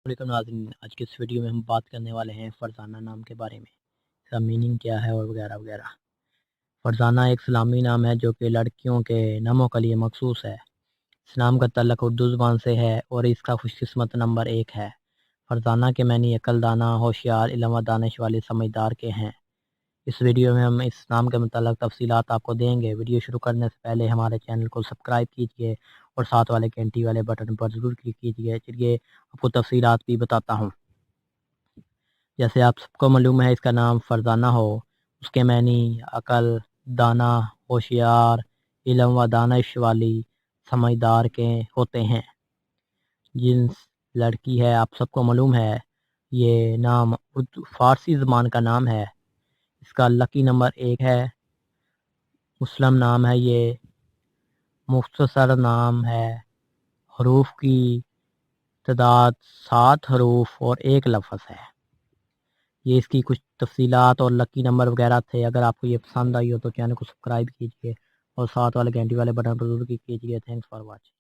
وعلیکم ناظرین، آج کے اس ویڈیو میں ہم بات کرنے والے ہیں فرزانہ نام کے بارے میں، اس کا میننگ کیا ہے اور وغیرہ وغیرہ۔ فرزانہ ایک اسلامی نام ہے جو کہ لڑکیوں کے ناموں کے لیے مخصوص ہے۔ اس نام کا تعلق اردو زبان سے ہے اور اس کا خوش قسمت نمبر 1 ہے۔ فرزانہ کے معنی عقل دانا، ہوشیار، علم و دانش والی، سمجھدار کے ہیں۔ اس ویڈیو میں ہم اس نام کے متعلق تفصیلات آپ کو دیں گے۔ ویڈیو شروع کرنے سے پہلے ہمارے چینل کو سبسکرائب کیجئے اور ساتھ والے گھنٹی والے بٹن پر ضرور کلک کیجئے۔ چلیے آپ کو تفصیلات بھی بتاتا ہوں۔ جیسے آپ سب کو معلوم ہے، اس کا نام فرزانہ ہو، اس کے معنی عقل، دانا، ہوشیار، علم و دانش والی، سمجھدار کے ہوتے ہیں۔ جنس لڑکی ہے، آپ سب کو معلوم ہے یہ نام فارسی زبان کا نام ہے۔ اس کا لکی نمبر 1 ہے۔ مسلم نام ہے، یہ مختصر نام ہے۔ حروف کی تعداد 7 حروف اور 1 لفظ ہے۔ یہ اس کی کچھ تفصیلات اور لکی نمبر وغیرہ تھے۔ اگر آپ کو یہ پسند آئی ہو تو چینل کو سبسکرائب کیجئے اور ساتھ والے گھنٹی والے بٹن پر ضرور کلک کیجئے۔ Thanks for watching.